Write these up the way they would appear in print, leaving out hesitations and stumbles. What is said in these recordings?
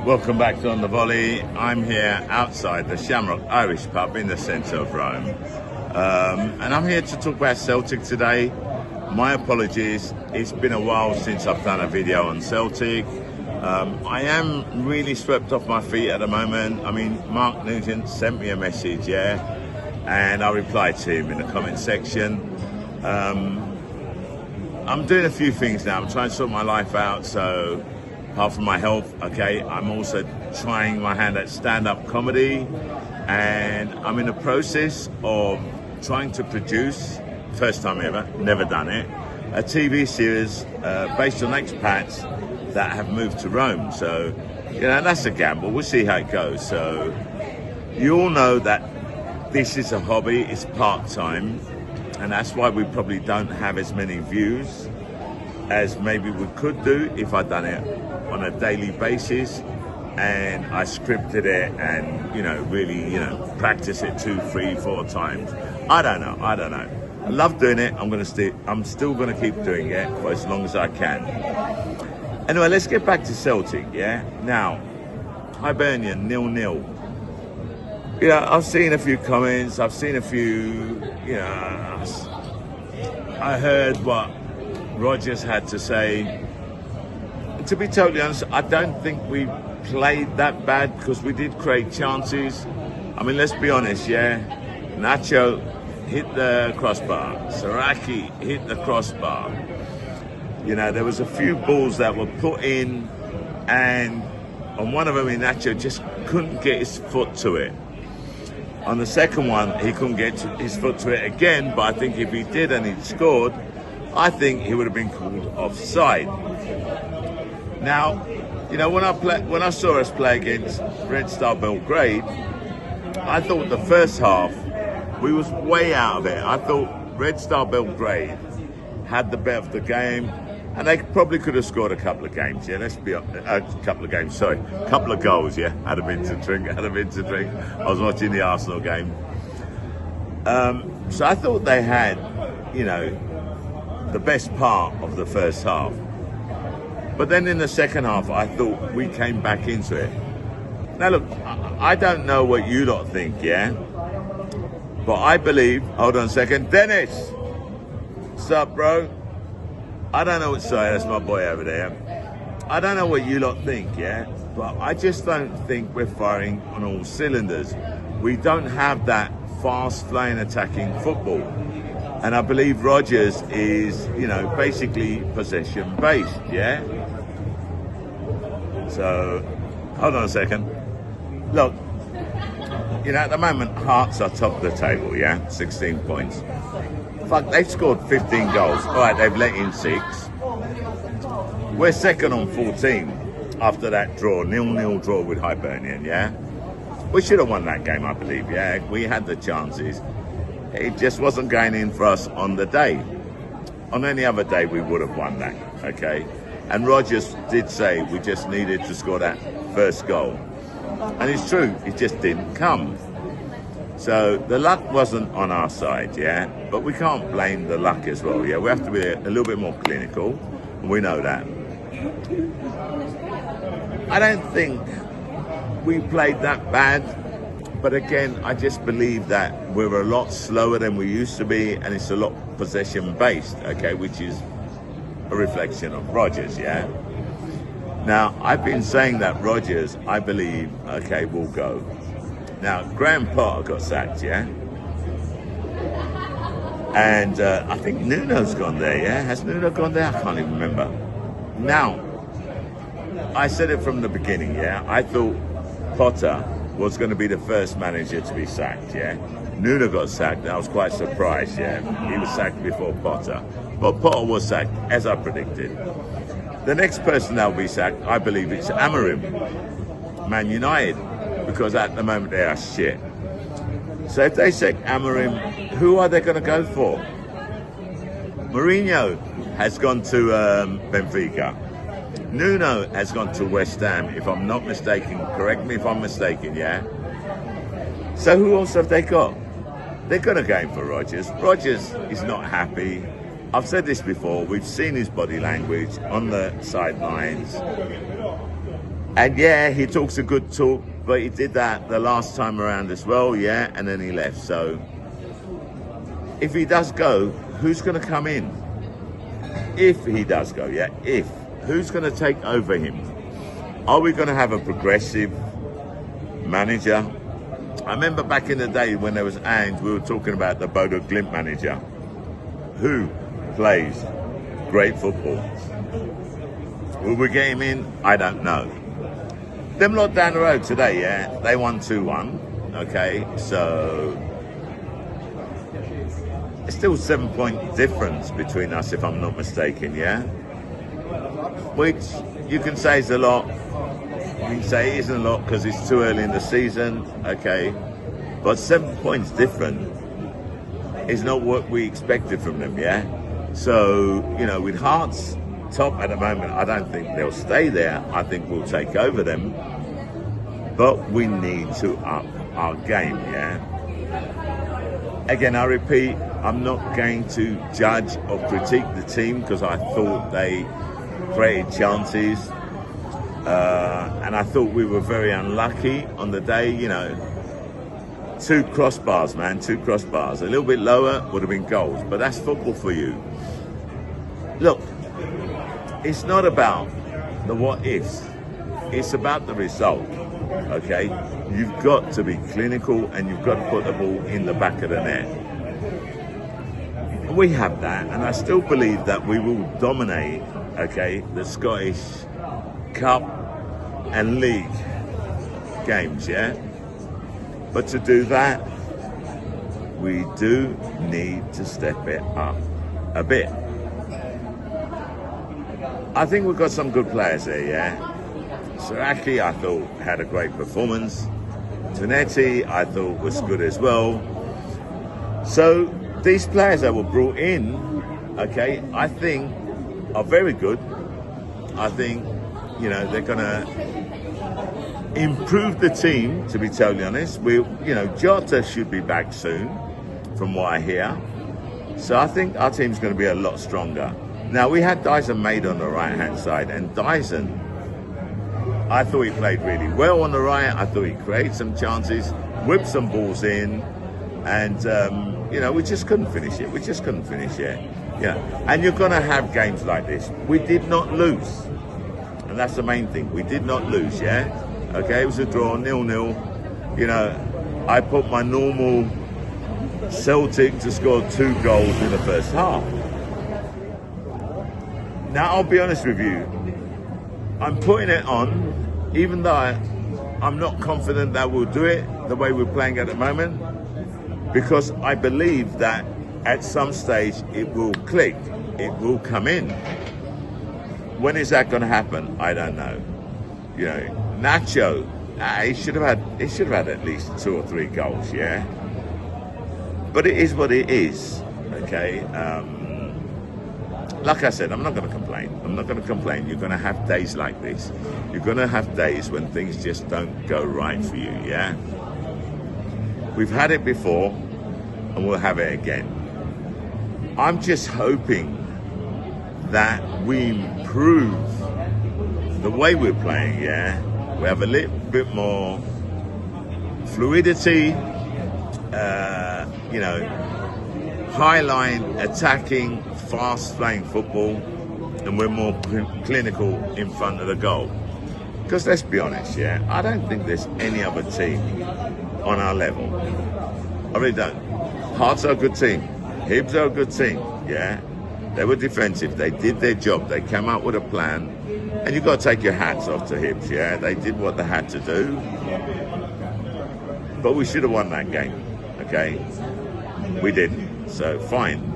Welcome back to On The Volley. I'm here outside the Shamrock Irish pub in the centre of Rome. And I'm here to talk about Celtic today. My apologies, it's been a while since I've done a video on Celtic. I am really swept off my feet at the moment. I mean, Mark Nugent sent me a message, and I replied to him in the comment section. I'm doing a few things now. I'm trying to sort my life out, so apart from my health, I'm also trying my hand at stand-up comedy, and I'm in the process of trying to produce, first time ever, never done it, a TV series based on expats that have moved to Rome. So, that's a gamble. We'll see how it goes. So, you all know that this is a hobby, it's part-time, and that's why we probably don't have as many views as maybe we could do if I'd done it on a daily basis and I scripted it and really practice it 2, 3, 4 times. I don't know. I love doing it. I'm still gonna keep doing it for as long as I can. Anyway, let's get back to Celtic. Now, Hibernian 0-0. I've seen a few comments. I've seen a few. I heard what Rodgers had to say. To be totally honest, I don't think we played that bad because we did create chances. I mean, let's be honest, Nacho hit the crossbar. Saraki hit the crossbar. There was a few balls that were put in, and on one of them, Nacho just couldn't get his foot to it. On the second one, he couldn't get his foot to it again, but I think if he did and he'd scored, I think he would have been called offside. Now, when I saw us play against Red Star Belgrade, I thought the first half we was way out of it. I thought Red Star Belgrade had the bet of the game, and they probably could have scored a couple of games. Couple of goals. Had a bit to drink. I was watching the Arsenal game, so I thought they had, the best part of the first half. But then in the second half, I thought we came back into it. Now look, I don't know what you lot think, but I believe, hold on a second, Dennis! What's up, bro? I don't know that's my boy over there. I don't know what you lot think, but I just don't think we're firing on all cylinders. We don't have that fast-flying attacking football. And I believe Rodgers is, basically possession-based, So, hold on a second. Look, at the moment, Hearts are top of the table, 16 points. Fuck, they've scored 15 goals. All right, they've let in 6. We're second on 14 after that draw, 0-0 draw with Hibernian, We should have won that game, I believe, We had the chances. It just wasn't going in for us on the day. On any other day, we would have won that, And Rodgers did say we just needed to score that first goal. And it's true, it just didn't come. So the luck wasn't on our side, But we can't blame the luck as well, We have to be a little bit more clinical, and we know that. I don't think we played that bad. But again, I just believe that we're a lot slower than we used to be, and it's a lot possession-based, which is a reflection of Rodgers, Now, I've been saying that Rodgers, I believe, will go. Now, Graham Potter got sacked, And I think Nuno's gone there, Has Nuno gone there? I can't even remember. Now, I said it from the beginning, I thought Potter was going to be the first manager to be sacked, Nuno got sacked. I was quite surprised, He was sacked before Potter. But Potter was sacked, as I predicted. The next person that will be sacked, I believe it's Amorim, Man United, because at the moment they are shit. So if they sack Amorim, who are they going to go for? Mourinho has gone to Benfica. Nuno has gone to West Ham, if I'm not mistaken. Correct me if I'm mistaken, So who else have they got? They're going to go in for Rodgers. Rodgers is not happy. I've said this before. We've seen his body language on the sidelines. And yeah, he talks a good talk, but he did that the last time around as well, yeah, and then he left. So if he does go, who's going to come in? If he does go, yeah, who's going to take over him? Are we going to have a progressive manager? I remember back in the day when there was Ange, we were talking about the Bodo Glimt manager who plays great football. Will we get him in? I don't know. Them lot down the road today, yeah, they won 2-1, okay, so it's still 7-point difference between us, if I'm not mistaken, yeah? Which you can say is a lot. You can say it isn't a lot because it's too early in the season, okay? But 7 points different is not what we expected from them, yeah? So, you know, with Hearts top at the moment, I don't think they'll stay there. I think we'll take over them. But we need to up our game, yeah? Again, I repeat, I'm not going to judge or critique the team because I thought they created chances. And I thought we were very unlucky on the day, you know. 2 crossbars, man, 2 crossbars. A little bit lower would have been goals, but that's football for you. Look, it's not about the what-ifs. It's about the result, okay? You've got to be clinical and you've got to put the ball in the back of the net. We have that, and I still believe that we will dominate, okay, the Scottish Cup and League games, yeah? But to do that, we do need to step it up a bit. I think we've got some good players there, yeah? Saraki, I thought, had a great performance. Tonetti, I thought, was good as well. So these players that were brought in, okay, I think are very good. I think, you know, they're going to improve the team, to be totally honest. You know, Jota should be back soon, from what I hear. So I think our team's going to be a lot stronger. Now, we had Dyson Maid on the right-hand side, and Dyson, I thought he played really well on the right. I thought he created some chances, whipped some balls in, and, you know, we just couldn't finish it. We just couldn't finish it. Yeah. And you're going to have games like this. We did not lose. And that's the main thing. We did not lose, yeah? Okay, it was a draw, 0-0. You know, I put my normal Celtic to score 2 goals in the first half. Now, I'll be honest with you. I'm putting it on, even though I'm not confident that we'll do it the way we're playing at the moment, because I believe that at some stage it will click, it will come in. When is that going to happen? I don't know. You know, Nacho, he should have had at least 2 or 3 goals, yeah. But it is what it is, okay. Like I said, I'm not going to complain. I'm not going to complain. You're going to have days like this. You're going to have days when things just don't go right for you, yeah? We've had it before, and we'll have it again. I'm just hoping that we improve the way we're playing, yeah? We have a little bit more fluidity, you know, high line, attacking, fast playing football, and we're more clinical in front of the goal. Because let's be honest, yeah, I don't think there's any other team on our level. I really don't. Hearts are a good team. Hibs are a good team, yeah. They were defensive. They did their job. They came out with a plan. And you've got to take your hats off to Hibs, yeah. They did what they had to do. But we should have won that game, okay? We didn't. So fine.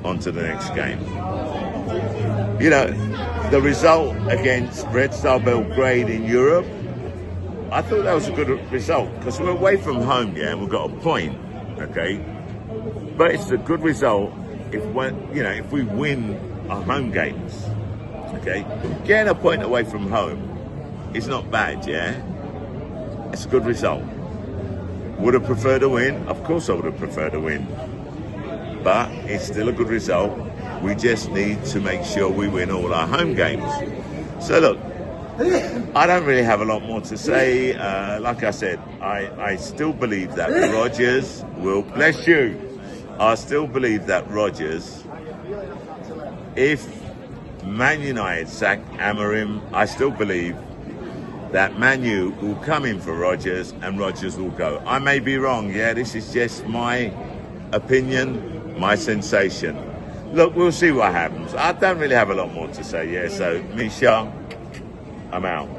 On to the next game. You know, the result against Red Star Belgrade in Europe, I thought that was a good result because we're away from home, yeah, and we've got a point, okay? But it's a good result if we win our home games, okay? Getting a point away from home is not bad, yeah? It's a good result. Would have preferred a win? Of course I would have preferred a win. But it's still a good result. We just need to make sure we win all our home games. So look, I don't really have a lot more to say. Like I said, I still believe that Rodgers will, bless you, I still believe that Rodgers, if Man United sack Amorim, I still believe that Man U will come in for Rodgers and Rodgers will go. I may be wrong, yeah, this is just my opinion, my sensation. Look, we'll see what happens. I don't really have a lot more to say, yeah, so me, Shah, I'm out.